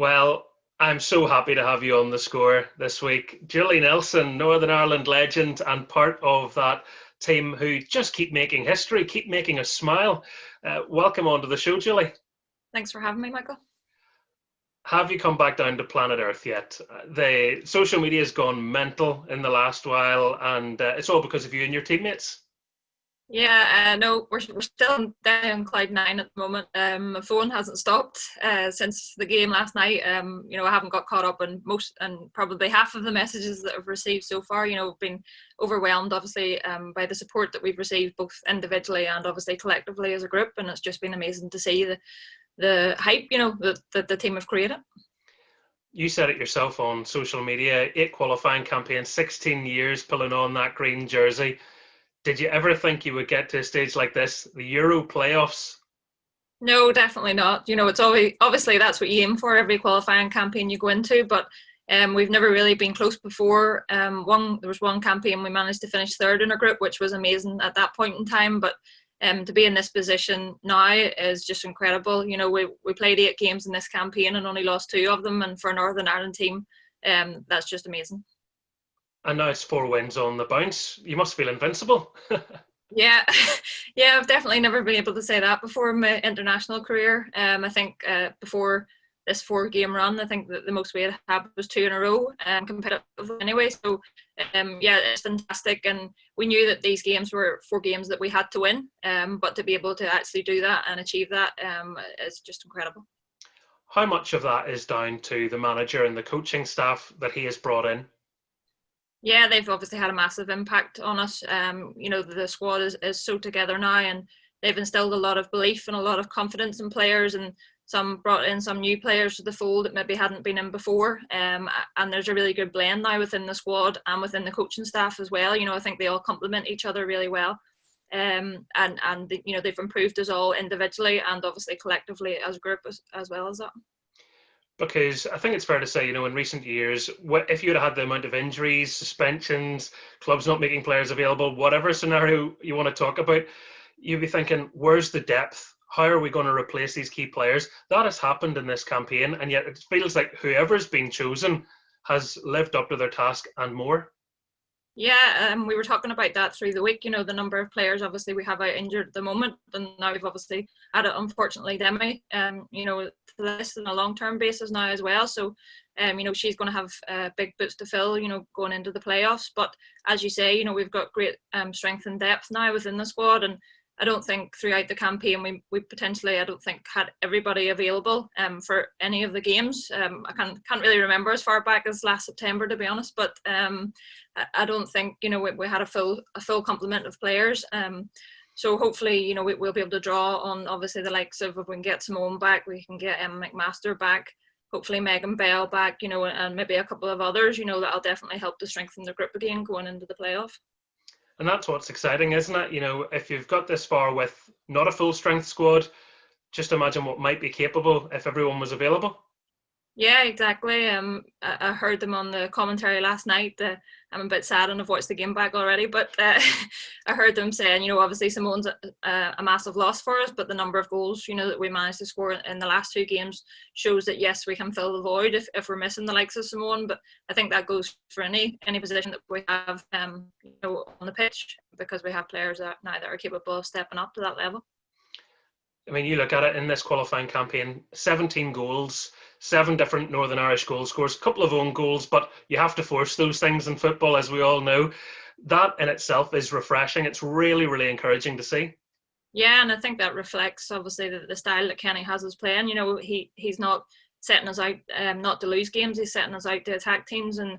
Well, I'm so happy to have you on the score this week. Julie Nelson, Northern Ireland legend and part of that team who just keep making history, keep making us smile. Welcome onto the show, Julie. Thanks for having me, Michael. Have you come back down to planet Earth yet? The social media has gone mental in the last while, and it's all because of you and your teammates. Yeah, no, we're still down on cloud nine at the moment. My phone hasn't stopped since the game last night. I haven't got caught up on most and probably half of the messages that I've received so far. Been overwhelmed, obviously, by the support that we've received, both individually and obviously collectively as a group. And it's just been amazing to see the hype, that the team have created. You said it yourself on social media, 8 qualifying campaigns, 16 years pulling on that green jersey. Did you ever think you would get to a stage like this, the Euro playoffs? No, definitely not. It's always obviously that's what you aim for every qualifying campaign you go into, but we've never really been close before. There was one campaign we managed to finish third in our group, which was amazing at that point in time. But to be in this position now is just incredible. We played 8 games in this campaign and only lost 2 of them, and for a Northern Ireland team, that's just amazing. And now it's 4 wins on the bounce. You must feel invincible. Yeah, yeah, I've definitely never been able to say that before in my international career. I think before this 4-game run, I think that the most we had had was 2 in a row, competitively anyway. So, yeah, it's fantastic, and we knew that these games were 4 games that we had to win. But to be able to actually do that and achieve that is just incredible. How much of that is down to the manager and the coaching staff that he has brought in? Yeah, they've obviously had a massive impact on us. The squad is so together now, and they've instilled a lot of belief and a lot of confidence in players, and some brought in some new players to the fold that maybe hadn't been in before. And there's a really good blend now within the squad and within the coaching staff as well. I think they all complement each other really well. They've improved us all individually and obviously collectively as a group as well as that. Because I think it's fair to say, in recent years, if you'd had the amount of injuries, suspensions, clubs not making players available, whatever scenario you want to talk about, you'd be thinking, where's the depth? How are we going to replace these key players? That has happened in this campaign, and yet it feels like whoever's been chosen has lived up to their task and more. Yeah, we were talking about that through the week. The number of players obviously we have out injured at the moment, and now we've obviously had it, unfortunately, Demi, to this on a long-term basis now as well. So, she's going to have big boots to fill, going into the playoffs. But as you say, we've got great strength and depth now within the squad, and I don't think throughout the campaign we potentially, I don't think, had everybody available for any of the games. I can't really remember as far back as last September, to be honest, but I don't think we had a full complement of players. So hopefully we'll be able to draw on obviously the likes of, if we can get Simone back, we can get Emma McMaster back, hopefully Megan Bell back, and maybe a couple of others, that'll definitely help to strengthen the group again going into the playoff. And that's what's exciting, isn't it? If you've got this far with not a full strength squad, just imagine what might be capable if everyone was available. Yeah, exactly. I heard them on the commentary last night. I'm a bit sad and I've watched the game back already, but I heard them saying, obviously Simone's a massive loss for us, but the number of goals, that we managed to score in the last 2 games shows that, yes, we can fill the void if we're missing the likes of Simone. But I think that goes for any position that we have, on the pitch, because we have players that are capable of stepping up to that level. I mean, you look at it in this qualifying campaign, 17 goals, 7 different Northern Irish goal scorers, a couple of own goals, but you have to force those things in football, as we all know. That in itself is refreshing. It's really, really encouraging to see. Yeah, and I think that reflects obviously the style that Kenny has us playing. He's not setting us out not to lose games. He's setting us out to attack teams and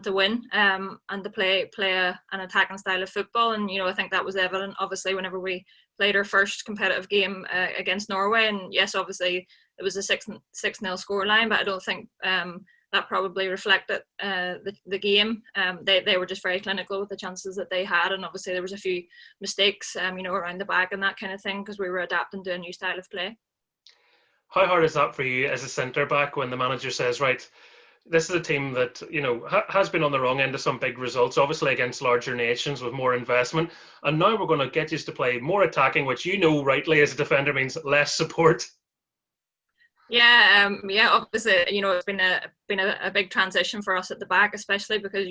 to win, and to play an attacking style of football. And I think that was evident obviously whenever we played our first competitive game against Norway. And yes, obviously it was a 6-0 scoreline, but I don't think that probably reflected the game. They were just very clinical with the chances that they had, and obviously there was a few mistakes around the back and that kind of thing, because we were adapting to a new style of play. How hard is that for you as a centre back when the manager says, right, this is a team that has been on the wrong end of some big results, obviously against larger nations with more investment, and now we're going to get you to play more attacking, which rightly as a defender means less support? Yeah, obviously, it's been a big transition for us at the back, especially because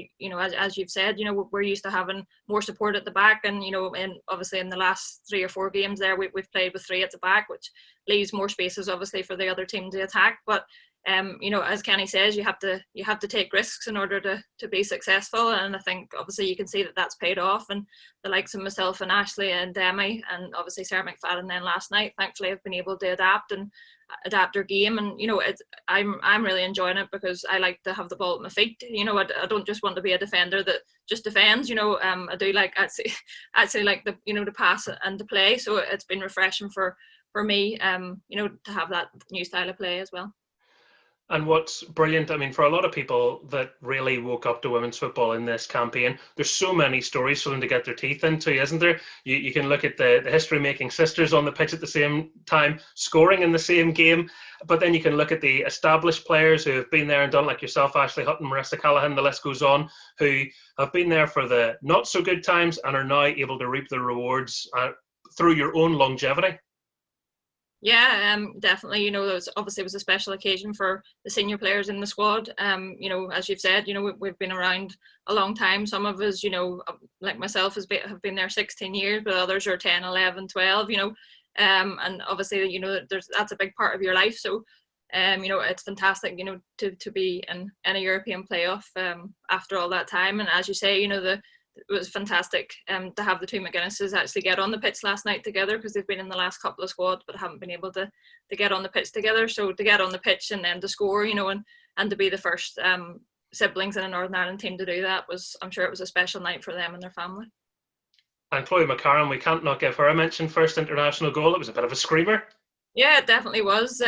as you've said, we're used to having more support at the back, and and obviously in the last 3 or 4 games there, we've played with three at the back, which leaves more spaces obviously for the other team to attack. But as Kenny says, you have to take risks in order to be successful, and I think obviously you can see that that's paid off. And the likes of myself and Ashley and Demi, and obviously Sarah McFadden then last night, thankfully have been able to adapt their game, and I'm really enjoying it because I like to have the ball at my feet. I don't just want to be a defender that just defends. I do like actually like the pass and the play. So it's been refreshing for me, to have that new style of play as well. And what's brilliant, I mean, for a lot of people that really woke up to women's football in this campaign, there's so many stories for them to get their teeth into, isn't there? You can look at the history-making sisters on the pitch at the same time, scoring in the same game, but then you can look at the established players who have been there and done, like yourself, Ashley Hutton, Marissa Callahan, the list goes on, who have been there for the not-so-good times and are now able to reap the rewards through your own longevity. Yeah, definitely. It was a special occasion for the senior players in the squad. As you've said, we've been around a long time. Some of us, like myself, have been there 16 years, but others are 10, 11, 12. And obviously, that's a big part of your life. So, it's fantastic, to be in a European playoff after all that time. And as you say, it was fantastic to have the two McGuinnesses actually get on the pitch last night together, because they've been in the last couple of squads but haven't been able to get on the pitch together. So to get on the pitch and then to score, and to be the first siblings in a Northern Ireland team to do that, I'm sure it was a special night for them and their family. And Chloe McCarron, we can't not give her a mention. First international goal, it was a bit of a screamer. Yeah, it definitely was.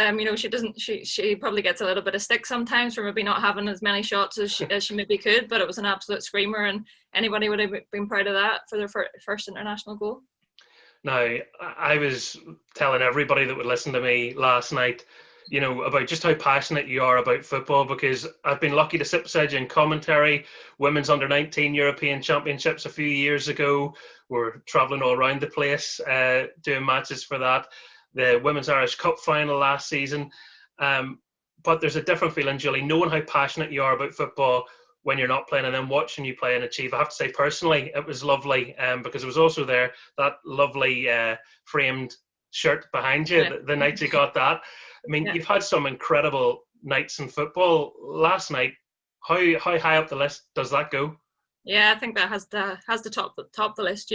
She probably gets a little bit of stick sometimes for maybe not having as many shots as she maybe could, but it was an absolute screamer, and anybody would have been proud of that for their first international goal. Now, I was telling everybody that would listen to me last night, about just how passionate you are about football, because I've been lucky to sit beside you in commentary. Women's under-19 European Championships a few years ago. We're travelling all around the place doing matches for that. The Women's Irish Cup final last season. But there's a different feeling, Julie, knowing how passionate you are about football when you're not playing, and then watching you play and achieve. I have to say, personally, it was lovely, because it was also there, that lovely framed shirt behind you, Yeah. the night you got that. I mean, You've had some incredible nights in football. Last night, how high up the list does that go? Yeah, I think that has to top the list.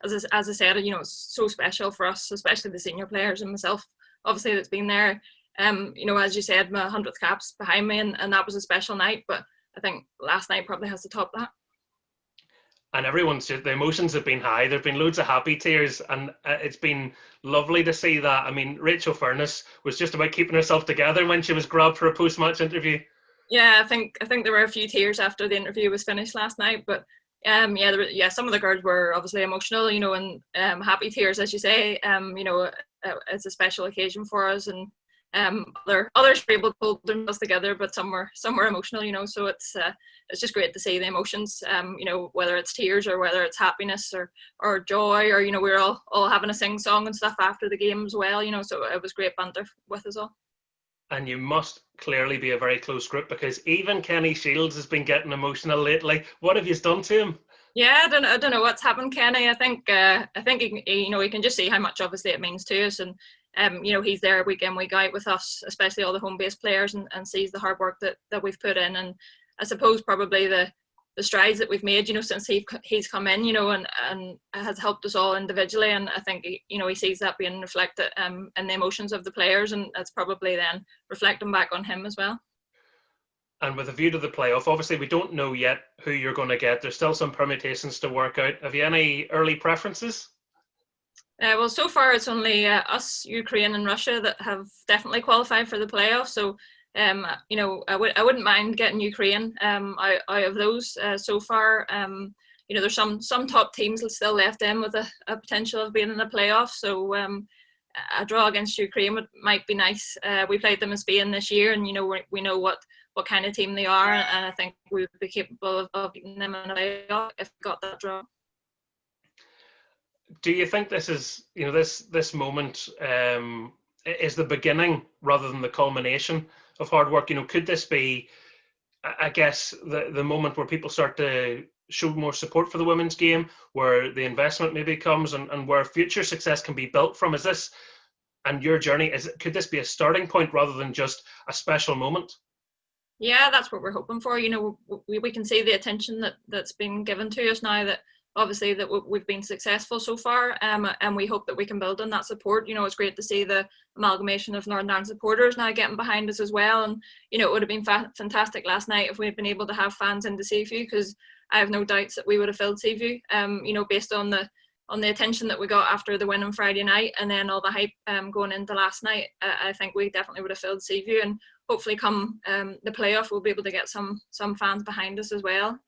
As I said, it's so special for us, especially the senior players and myself, obviously, that's been there. As you said, my 100th cap's behind me, and that was a special night. But I think last night probably has to top that. And the emotions have been high. There've been loads of happy tears, and it's been lovely to see that. I mean, Rachel Furness was just about keeping herself together when she was grabbed for a post-match interview. Yeah, I think there were a few tears after the interview was finished last night, but some of the girls were obviously emotional, and happy tears, as you say. It's a special occasion for us, and others were able to hold themselves together, but some were emotional, so it's just great to see the emotions, whether it's tears or whether it's happiness or joy, or we were all having a sing song and stuff after the game as well, so it was great banter with us all. And you must clearly be a very close group, because even Kenny Shields has been getting emotional lately. What have you done to him? Yeah, I don't know what's happened, Kenny. I think he can just see how much obviously it means to us, and he's there week in, week out with us, especially all the home-based players, and sees the hard work that we've put in. And I suppose probably the strides that we've made, since he's come in, and has helped us all individually. And I think, he sees that being reflected in the emotions of the players, and it's probably then reflecting back on him as well. And with a view to the playoff, obviously we don't know yet who you're going to get. There's still some permutations to work out. Have you any early preferences? Well, so far it's only us, Ukraine and Russia that have definitely qualified for the playoff. So, I wouldn't mind getting Ukraine out of those so far. There's some top teams still left in with a potential of being in the playoff. So a draw against Ukraine might be nice. We played them in Spain this year, and we know what kind of team they are, and I think we would be capable of beating them in a playoff if we got that draw. Do you think this is, this moment is the beginning rather than the culmination of hard work. Could this be, I guess, the moment where people start to show more support for the women's game, where the investment maybe comes, and where future success can be built from? Is this, and your journey, could this be a starting point rather than just a special moment? Yeah, that's what we're hoping for. We can see the attention that's been given to us now, that obviously that we've been successful so far, and we hope that we can build on that support. It's great to see the amalgamation of Northern Ireland supporters now getting behind us as well. And it would have been fantastic last night if we'd been able to have fans into Seaview, because I have no doubts that we would have filled Seaview. Based on the attention that we got after the win on Friday night, and then all the hype going into last night, I think we definitely would have filled Seaview. And hopefully come the playoff, we'll be able to get some fans behind us as well.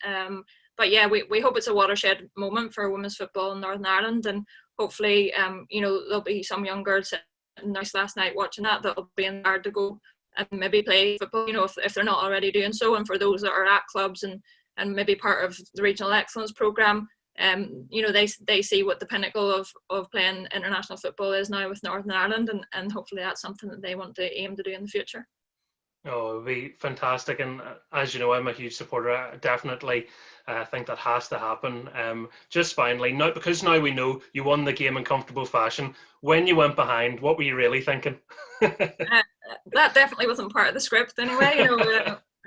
But yeah, we hope it's a watershed moment for women's football in Northern Ireland, and hopefully there'll be some young girls sitting nice last night watching that'll be inspired to go and maybe play football, if they're not already doing so. And for those that are at clubs and maybe part of the regional excellence programme, they see what the pinnacle of playing international football is now with Northern Ireland, and hopefully that's something that they want to aim to do in the future. Oh, it would be fantastic. And as you know, I'm a huge supporter. I definitely think that has to happen. Just finally, because now we know you won the game in comfortable fashion. When you went behind, what were you really thinking? That definitely wasn't part of the script anyway.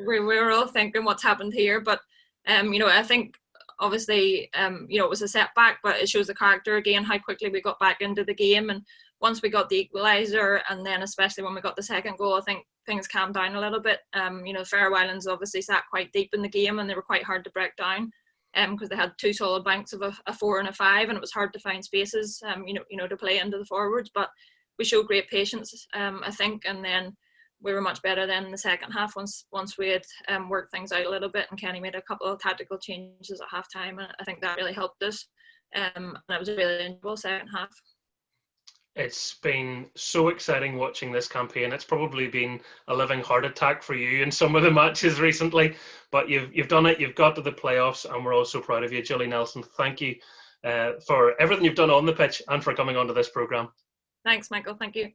We were all thinking what's happened here. But, I think obviously, it was a setback, but it shows the character again, how quickly we got back into the game. And once we got the equaliser, and then especially when we got the second goal, I think things calmed down a little bit. Faroe Islands obviously sat quite deep in the game, and they were quite hard to break down because they had two solid banks of a 4 and a 5, and it was hard to find spaces, to play into the forwards. But we showed great patience, I think, and then we were much better then in the second half once we had worked things out a little bit, and Kenny made a couple of tactical changes at half time, and I think that really helped us. And it was a really enjoyable second half. It's been so exciting watching this campaign. It's probably been a living heart attack for you in some of the matches recently, but you've done it. You've got to the playoffs, and we're all so proud of you, Julie Nelson. Thank you for everything you've done on the pitch and for coming onto this programme. Thanks, Michael. Thank you.